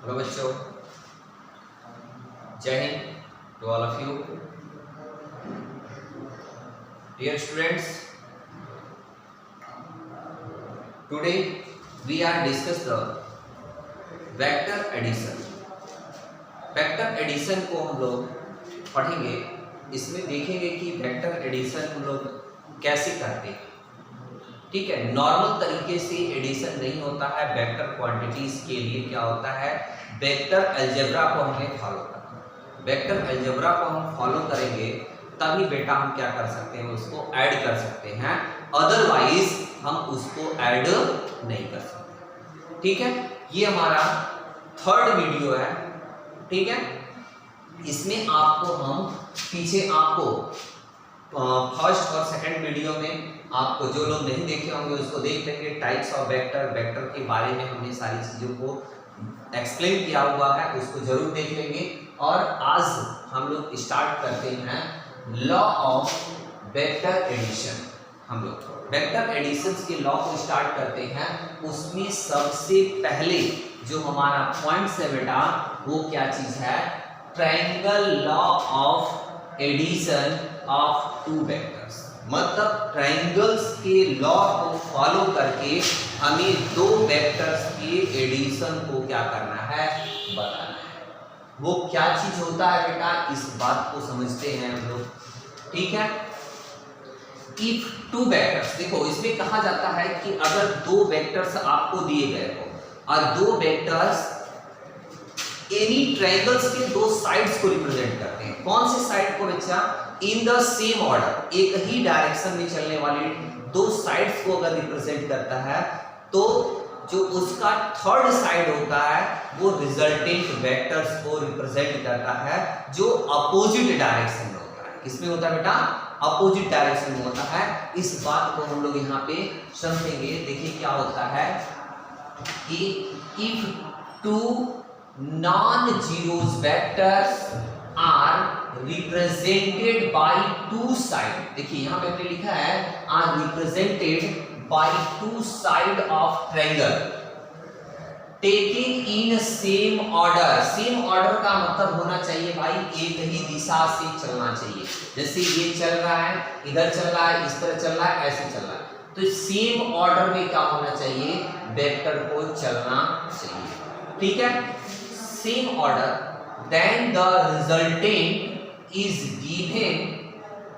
Hello बच्चों, जय हिंद to all of you dear students. Today we are discuss the vector addition. Vector addition को हम लोग पढ़ेंगे। इसमें देखेंगे कि वेक्टर एडिशन हम लोग कैसे करते हैं। ठीक है, नॉर्मल तरीके से एडिशन नहीं होता है। वेक्टर क्वांटिटीज के लिए क्या होता है, वेक्टर अलजेब्रा को हमें फॉलो करना है। वेक्टर अलजेब्रा को हम फॉलो करेंगे तभी बेटा हम क्या कर सकते हैं, उसको ऐड कर सकते हैं, अदरवाइज हम उसको ऐड नहीं कर सकते। ठीक है, ये हमारा थर्ड वीडियो है। ठीक है, इसमें आपको हम पीछे आपको फर्स्ट और सेकंड वीडियो में आपको जो लोग नहीं देखे होंगे उसको देख लेंगे। टाइप्स ऑफ वेक्टर, वेक्टर के बारे में हमने सारी चीज़ों को एक्सप्लेन किया हुआ है, उसको जरूर देख लेंगे। और आज हम लोग स्टार्ट करते हैं लॉ ऑफ वेक्टर एडिशन। हम लोग वेक्टर एडिशन के लॉ को स्टार्ट करते हैं। उसमें सबसे पहले जो हमारा पॉइंट्स है बेटा, वो क्या चीज़ है, triangle law of addition of two vectors. मतलब ट्रायंगल्स के लॉ को फॉलो करके हमें दो वेक्टर्स के एडिशन को क्या करना है, बताना है। वो क्या चीज होता है बेटा, इस बात को समझते हैं हम लोग। ठीक है, इफ टू वेक्टर्स, देखो इसमें कहा जाता है कि अगर दो वेक्टर्स आपको दिए गए हो और दो वेक्टर्स एनी ट्रायंगल्स के दो साइड्स को रिप्रेजेंट करते हैं। कौन से साइड को बच्चा, इन द सेम ऑर्डर, एक ही डायरेक्शन में चलने वाली दो साइड्स को अगर रिप्रेजेंट करता है तो जो उसका थर्ड साइड होता है वो रिजल्टेंट वेक्टर्स को रिप्रेजेंट करता है, जो अपोजिट डायरेक्शन में होता है। किसमें होता है बेटा, अपोजिट डायरेक्शन में होता है। इस बात को हम लोग यहाँ पे समझेंगे। देखिए क्या होता है कि if to non-zeros vectors are represented by two side, देखिए यहाँ पे हमने लिखा है are represented by two side of triangle taking in same order। Same order का मतलब होना चाहिए भाई एक ही दिशा से चलना चाहिए। जैसे ये चल रहा है, इधर चल रहा है, इस तरह चल रहा है, ऐसे चल रहा है, तो सेम ऑर्डर में क्या होना चाहिए, वेक्टर को चलना चाहिए। ठीक है, same order, then the resultant is given,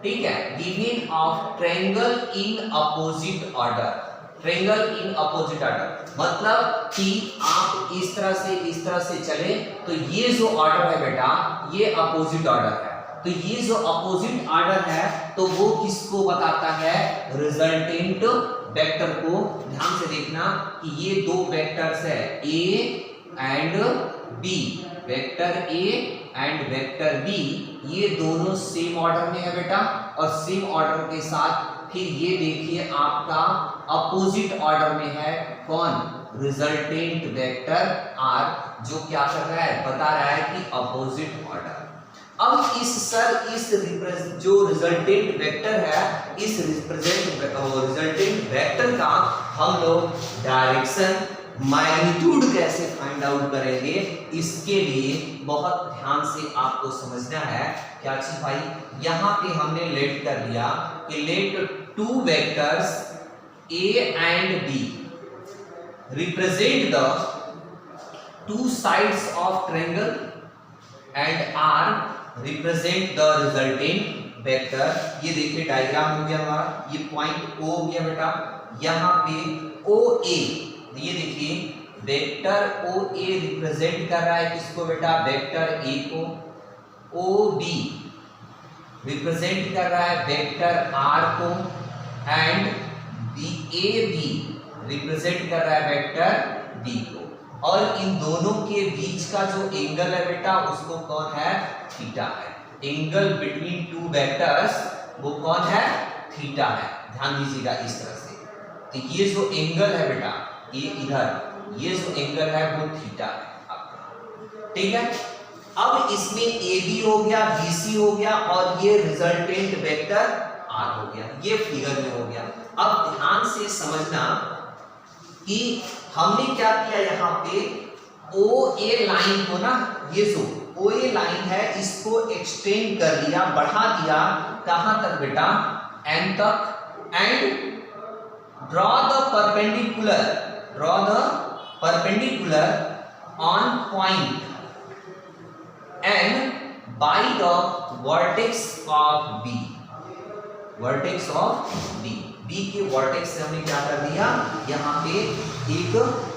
ठीक है, given of triangle in opposite order। triangle in opposite order मतलब कि आप इस तरह से चले तो ये जो ऑर्डर है बेटा, ये अपोजिट ऑर्डर है। तो ये जो अपोजिट ऑर्डर है तो वो किसको बताता है, रिजल्टेंट वेक्टर को। ध्यान से देखना कि ये दो वेक्टर्स है A and B, vector A and vector B, ये दोनों सेम ऑर्डर में है बेटा। और सेम ऑर्डर के साथ फिर ये देखिए आपका अपोजिट ऑर्डर में है कौन, रिजल्टेंट वेक्टर आर, जो क्या कर रहा है, बता रहा है कि अपोजिट ऑर्डर। अब इस जो रिजल्टेंट वेक्टर है, इस रिजल्टेंट वेक्टर का हम लोग डायरेक्शन, मैग्नीट्यूड कैसे फाइंड आउट करेंगे, इसके लिए बहुत ध्यान से आपको समझना है। क्या चीज भाई, यहाँ पे हमने लेट कर दिया कि let two vectors A and B represent the two sides of triangle and R represent the resultant vector. ये देखिए डायग्राम हो गया हमारा, ये पॉइंट ओ हो गया बेटा। यहाँ पे ओ ए, ये देखिए वेक्टर ओ ए रिप्रेजेंट कर रहा है किसको बेटा, वेक्टर ए को। ओ बी रिप्रेजेंट कर रहा है वेक्टर आर को, and B A B represent कर रहा है वेक्टर बी को। और इन दोनों के बीच का जो एंगल है बेटा, उसको कौन है, थीटा है। एंगल बिटवीन टू वेक्टर्स वो कौन है, थीटा है। ध्यान दीजिएगा इस तरह से। तो ये जो एंगल है बेटा, ये इधर, ये जो एंगल है वो थीटा है आपका। ठीक है, अब इसमें ए बी हो गया, बी सी हो गया, और ये रिजल्टेंट वेक्टर आर हो गया, ये फिगर में हो गया। अब ध्यान से समझना कि हमने क्या किया, यहाँ पे ओ ए लाइन को ना, ये जो ओ ए लाइन है इसको एक्सटेंड कर दिया, बढ़ा दिया कहां तक बेटा, एन तक, and draw the perpendicular on point N by the vertex of B, vertex of B, B के वर्टेक्स से हमने क्या कर दिया, यहाँ पे एक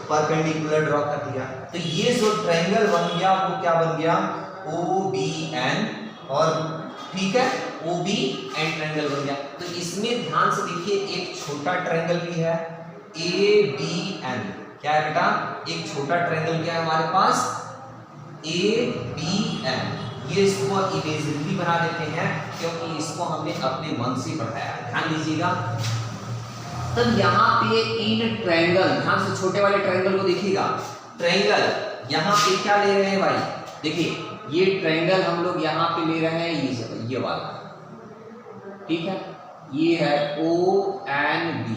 परपेंडिकुलर ड्रॉ कर दिया। तो ये जो ट्रायंगल बन गया वो क्या बन गया, ओ बी एन, और ठीक है ओ बी एन ट्रायंगल बन गया। तो इसमें ध्यान से देखिए एक छोटा ट्रायंगल भी है ए बी एन, क्या है बेटा, एक छोटा ट्रायंगल क्या है हमारे पास, ए बी एन। ये इसको इमेजिनरी बना देते हैं क्योंकि इसको हमने अपने मन से बढ़ाया, ध्यान दीजिएगा। तब यहाँ पे इन ट्रायंगल, ध्यान से छोटे वाले ट्रायंगल को देखिएगा, ट्रायंगल यहाँ पे क्या ले रहे हैं भाई, देखिए ये ट्रायंगल हम लोग यहाँ पे ले रहे हैं ये वाला, ठीक है, ये है ओ एन बी,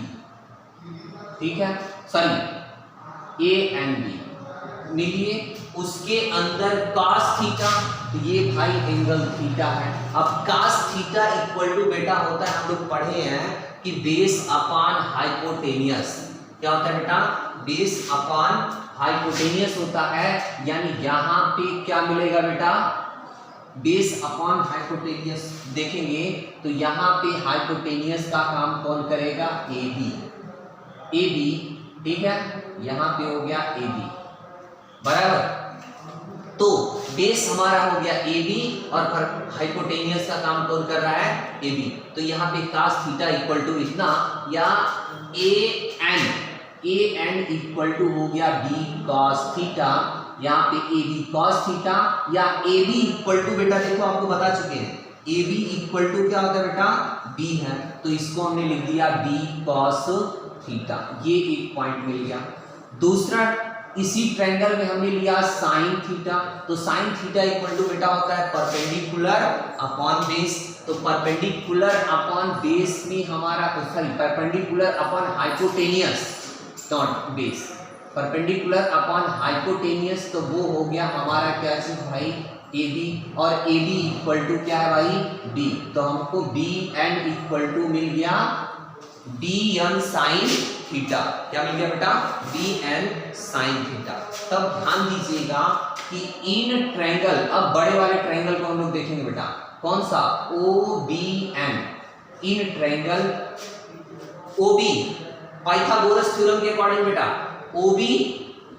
ठीक है, सॉरी ए एन बी मिलिए, उसके अंदर cos थीटा, तो ये भाई एंगल थीटा है। अब cos थीटा इक्वल टू बेटा होता है, हम लोग पढ़े हैं कि बेस अपॉन हाइपोटेनियस, क्या होता है बेटा, बेस अपॉन हाइपोटेनियस होता है, यानी यहाँ पे क्या मिलेगा बेटा, बेस अपॉन हाइपोटेनियस देखेंगे तो यहाँ पे हाइपोटेनियस का काम कौन करेगा, ए बी, ठीक है, यहाँ पे हो गया ए बी बराबर। तो बेस हमारा हो गया ए बी और हाइपोटेनियस का काम कौन कर रहा है, ए बी। तो यहाँ पे cos थीटा इक्वल टू इतना, या ए एन इक्वल टू हो गया बी cos थीटा, यहाँ पे ए बी cos थीटा, या ए बी इक्वल टू बेटा देखो आपको बता चुके हैं, ए बी इक्वल टू क्या होता है बेटा, बी है, तो इसको हमने लिख दिया बी cos थीटा, ये एक पॉइंट मिल गया। दूसरा इसी ट्रायंगल में हमने लिया साइन थीटा, तो साइन थीटा इक्वल टू बेटा होता है परपेंडिकुलर अपॉन बेस, तो परपेंडिकुलर अपॉन बेस में हमारा, sorry perpendicular upon hypotenuse not base, perpendicular upon hypotenuse, तो वो हो गया हमारा क्या चीज भाई, ए बी, और ए बी इक्वल टू क्या है भाई, बी, तो हमको बी एन इक्वल टू मिल गया बी एन साइन थीटा, क्या मिल गया बेटा, बी एन साइन थीटा। तब ध्यान दीजिएगा कि इन ट्रायंगल, अब बड़े वाले ट्रायंगल को हम लोग देखेंगे बेटा, कौन सा, O B N, in triangle O B Pythagoras theorem के अकॉर्डिंग बेटा, O B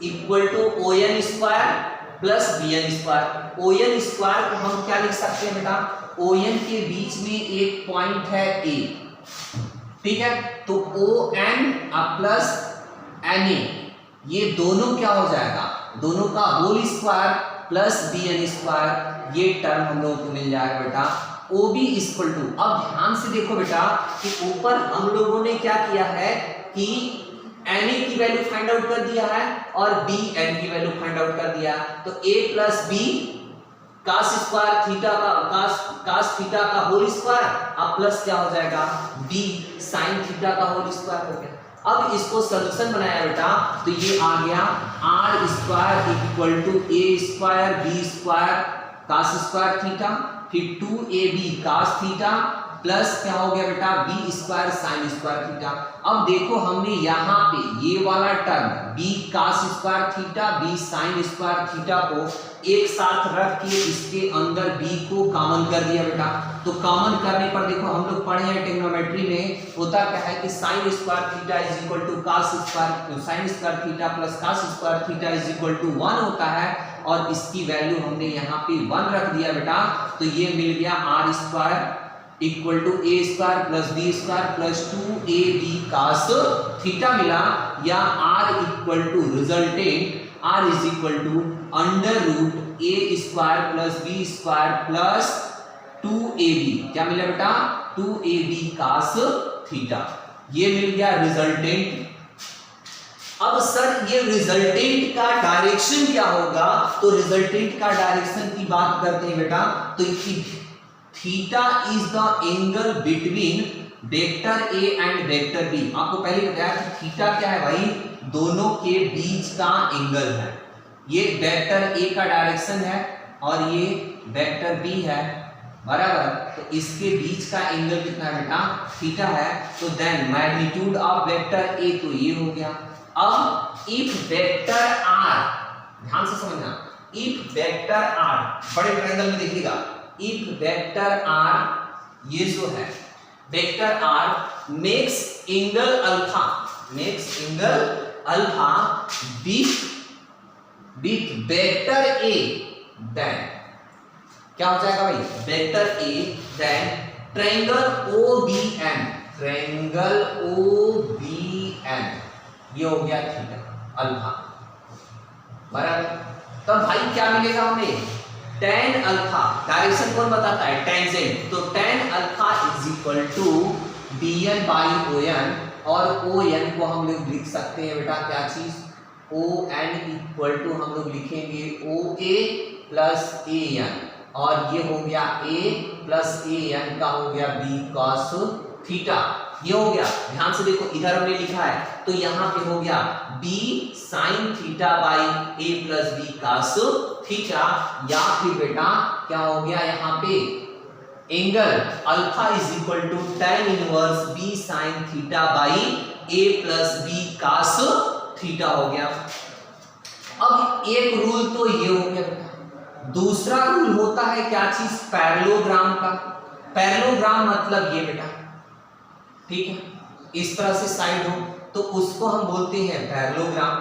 equal to O N square plus B N square. O N square को हम क्या लिख सकते हैं बेटा, ओ एन के बीच में एक पॉइंट है ए, ठीक है, तो O N plus N A, ये दोनों क्या हो जाएगा, दोनों का whole square plus B N square, ये टर्म हम लोगों को मिल जाएगा बेटा ओ बी इक्वल टू। अब ध्यान से देखो बेटा कि ऊपर हम लोगों ने क्या किया है कि एन ए की वैल्यू फाइंड आउट कर दिया है और बी एन की वैल्यू फाइंड आउट कर दिया, तो A plus B cos square theta का cos थीटा का होल स्क्वायर, अब प्लस क्या हो जाएगा, b sin थीटा का होल स्क्वायर हो गया। अब इसको सॉल्यूशन बनाया बेटा, तो ये आ गया r square equal to a square b square cos square theta, फिर 2ab cos थीटा प्लस क्या हो गया बेटा, b square sin square theta. अब देखो हमने यहाँ पे ये वाला term b cos square theta b sin square theta को एक साथ रख के इसके अंदर b को कॉमन कर दिया बेटा, तो कॉमन करने पर देखो हम लोग पढ़े हैं ट्रिग्नोमेट्री में होता क्या है कि sin square theta is equal to cos square sin square theta plus cos square theta is equal to 1 होता है, और इसकी वैल्यू हमने यहाँ पे 1 रख दिया बेटा, तो ये मिल गया r square equal to A square plus B square plus 2ab cos theta मिला, या r equal to resultant r is equal to under root A square plus B square plus 2ab, क्या मिला बेटा, 2ab cos थीटा, ये मिल गया resultant. अब sir ये रिजल्टेंट का डायरेक्शन क्या होगा, तो रिजल्टेंट का डायरेक्शन की बात करते हैं बेटा, तो theta is the angle between vector A and vector B. आपको पहले बताया कि थीटा क्या है भाई, दोनों के बीच का एंगल है, ये वेक्टर ए का डायरेक्शन है और ये वेक्टर बी है, बराबर। तो इसके बीच का एंगल कितना है बेटा, थीटा है। तो then magnitude of vector A तो ये हो गया। अब इफ वेक्टर आर, ध्यान से समझना, इफ वेक्टर आर, बड़े ट्रायंगल में देखिएगा, इफ वेक्टर आर, ये जो है vector R makes angle alpha, makes angle alpha with vector A, then क्या हो जाएगा भाई, vector A, then triangle O B N, triangle O B N, ये हो गया थीटा अल्फा, बराबर। तो भाई क्या मिलेगा हमें, tan अल्फा, डायरेक्शन कौन बताता है, टेंजेंट। तो tan alpha is equal to bn by on, और on को हम लोग लिख सकते हैं बेटा क्या चीज, on इक्वल टू हम लोग लिखेंगे oa प्लस an, और ये हो गया a प्लस an का हो गया b cos थीटा, ये हो गया। ध्यान से देखो इधर हमने लिखा है, तो यहाँ पे हो गया b sin theta by a plus b cos theta, या फिर बेटा क्या हो गया यहाँ पे angle alpha is equal to tan inverse b sin theta by a plus b cos theta हो गया। अब एक रूल तो ये हो गया बेटा, दूसरा रूल होता है क्या चीज, पैरेललोग्राम का। पैरेललोग्राम मतलब ये बेटा, ठीक है, इस तरह से साइड हो तो उसको हम बोलते हैं पैरेललोग्राम,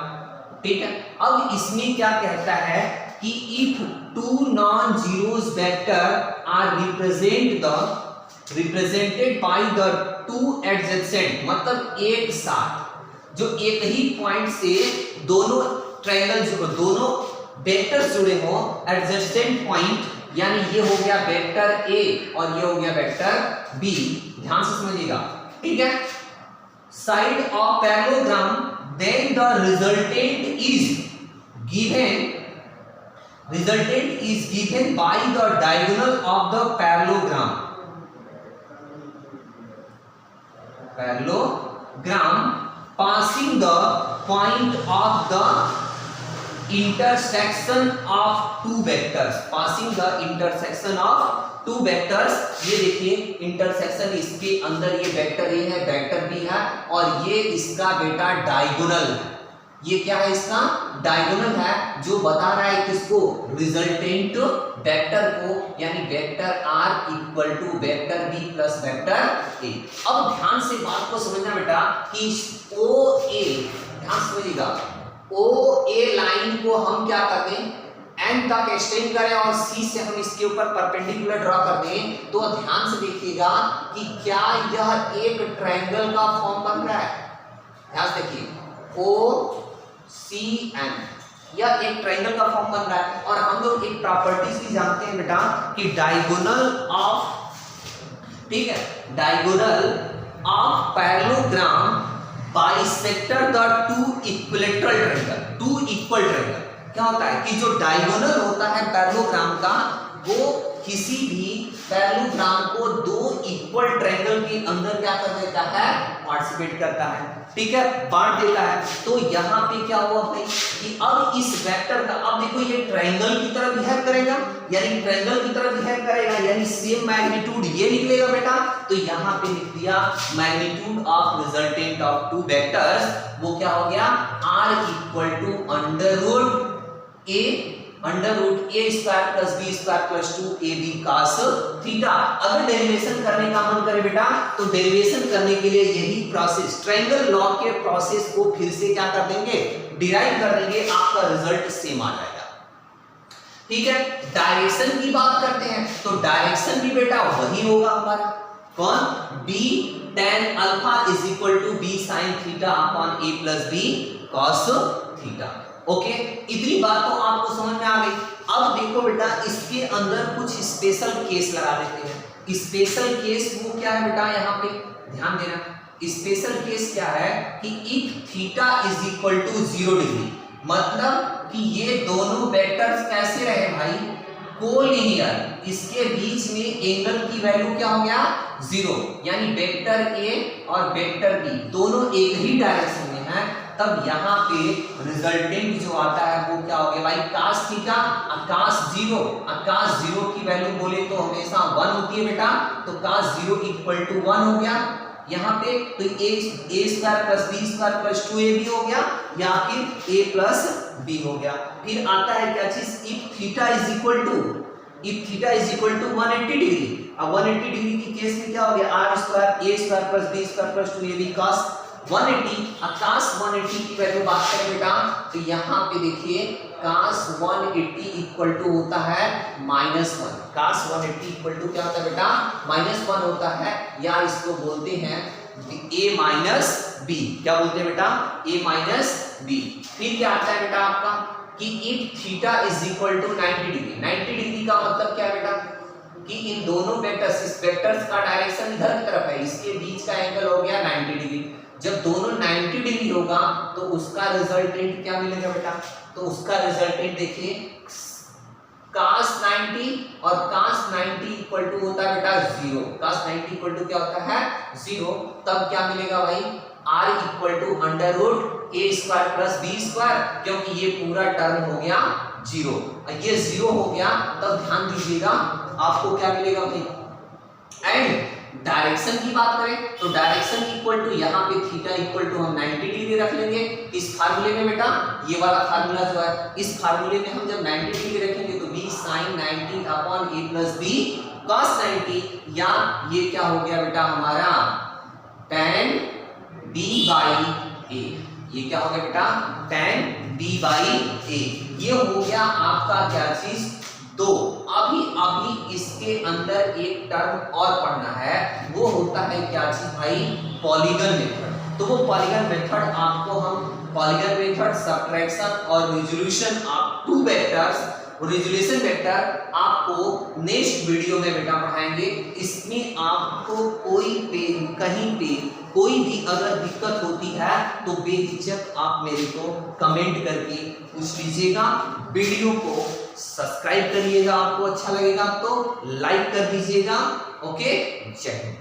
ठीक है। अब इसमें क्या कहता है कि if two non zeros vector are represented by the two adjacent, मतलब एक साथ जो एक ही पॉइंट से दोनों ट्रायंगल जो दोनों वेक्टर्स जुड़े हो, एडजेसेंट पॉइंट, यानी ये हो गया वेक्टर ए और ये हो गया वेक्टर बी, ध्यान से समझिएगा, ठीक है। Side of parallelogram, then the resultant is given by the diagonal of the parallelogram, passing the point of the intersection of two vectors, passing the intersection of two vectors. ये देखिए intersection, इसके अंदर ये वेक्टर ए है, vector B है, और ये इसका बेटा डायगोनल है। ये क्या है, इसका डायगोनल है, जो बता रहा है किसको, रिजल्टेंट वेक्टर को, यानी vector R equal to vector B plus vector A. अब ध्यान से बात को समझना बेटा कि ओ ए, ध्यान समझिएगा, ओ ए लाइन को हम क्या कर दें, एन तक एक्सटेंड करें और सी से हम इसके ऊपर परपेंडिकुलर ड्रॉ कर दें, तो ध्यान से देखिएगा कि क्या यह एक ट्रायंगल का फॉर्म बन रहा है। ध्यान से देखिए ओ सी एन, यह एक ट्रायंगल का फॉर्म बन रहा है। और हम लोग एक प्रॉपर्टीज भी जानते हैं बेटा कि डायगोनल ऑफ, ठीक है, diagonal of parallelogram bisector the two equilateral triangle, two equal triangle. क्या होता है कि जो डायगोनल होता है पैरेललोग्राम का, वो किसी भी पैरेललोग्राम को दो इक्वल ट्रायंगल के अंदर क्या कर देता है, पार्टिसिपेट करता है, ठीक है, बांट देता है। तो यहाँ पे क्या हुआ भाई कि अब इस वेक्टर का, अब देखो ये ट्रायंगल की तरह बिहेव करेगा, यानी ट्रायंगल की तरह बिहेव करेगा, यानी सेम मैग्नीट्यूड ये निकलेगा बेटा। तो यहाँ पे लिख दिया magnitude of resultant of two vectors, वो क्या हो गया, r equal to under root A square plus B square plus 2ab cos theta. अगर डेरिवेशन करने का मन करे बेटा, तो डेरिवेशन करने के लिए यही प्रोसेस, ट्रायंगल लॉ के प्रोसेस को फिर से क्या कर देंगे, डिराइव कर देंगे, आपका रिजल्ट सेम आ जाएगा, ठीक है। डायरेक्शन की बात करते हैं, तो डायरेक्शन भी बेटा वही होगा हमारा, कौन, b tan alpha is equal to b sin theta upon a plus b cos theta. Okay, इतनी बात तो आपको समझ में आ गई। अब देखो बेटा इसके अंदर कुछ स्पेशल केस लगा देते हैं। स्पेशल केस वो क्या है बेटा, यहाँ पे ध्यान देना, स्पेशल केस क्या है कि if theta is equal to 0 degree, मतलब कि ये दोनों वेक्टर्स कैसे रहे भाई, कोलिनियर, इसके बीच में एंगल की वैल्यू क्या हो गया, 0, यानी वेक्टर ए और वेक्टर बी दोनों एक ही डायरेक्शन में, हैं तब यहाँ पे रिजल्टेंट जो आता है वो क्या हो गया भाई, cos थीटा cos 0 की वैल्यू बोले तो हमेशा 1 होती है बेटा, तो cos 0 इक्वल टू 1 हो गया यहाँ पे, तो a square plus b square plus 2ab हो गया या फिर a प्लस b हो गया। फिर आता है क्या चीज, if theta is equal to 180 degree. अब 180 डिग्री की केस में क्या हो गया, r square a square plus b square plus 2ab cos 180। अब cos 180 की वैल्यू बात करें बेटा तो यहाँ पे देखिए cos 180 इक्वल टू होता है -1। cos 180 इक्वल टू क्या होता है बेटा, -1 होता है, या इसको बोलते हैं a माइनस b। क्या बोलते हैं बेटा, a माइनस b। फिर क्या आता है बेटा आपका कि if theta is equal to 90 degree. 90 degree का मतलब क्या है बेटा कि इन दोनों वेक्टर्स, इस वेक्टर्स का डायरेक्शन इधर की तरफ है, इसके बीच का एंगल हो गया 90 डिग्री। जब दोनों 90 डिग्री होगा तो उसका रिजल्टेंट क्या मिलेगा बेटा, तो उसका रिजल्टेंट देखिए cos 90 और cos 90 इक्वल टू होता है बेटा 0। cos 90 इक्वल टू क्या होता है 0। तब क्या मिलेगा भाई, r equal to under root a square plus b square, क्योंकि ये पूरा टर्म हो गया 0। ये 0 हो गया तब ध्यान दीजिएगा आपको क्या मिलेगा भाई। एंड डायरेक्शन की बात करें तो डायरेक्शन इक्वल टू यहाँ पे थीटा इक्वल टू हम 90 डिग्री रख लेंगे इस फार्मूले में बेटा। ये वाला फार्मूला जो है इस फार्मूले में हम जब 90 डिग्री रखेंगे तो b sin 90 upon a plus b cos 90, या ये क्या हो गया बेटा हमारा tan b बाई a। ये क्या हो गया बेटा, tan b बाई a। ये हो गया आपका क्या चीज, तो अभी इसके अंदर एक टर्म और पढ़ना है, वो होता है क्या चीज भाई, पॉलीगन मेथड। तो वो पॉलीगन मेथड आपको हम पॉलीगन मेथड, सबट्रैक्शन और resolution of two vectors, resolution vector आपको नेक्स्ट वीडियो में बेटा पढ़ाएंगे। इसमें आपको कहीं पे कोई भी अगर दिक्कत होती है तो बेहिचक आप मेरे को कमेंट करके पूछ लीजिएगा। वीडियो को सब्सक्राइब करिएगा, आपको अच्छा लगेगा तो लाइक कर दीजिएगा। ओके, जय हिंद।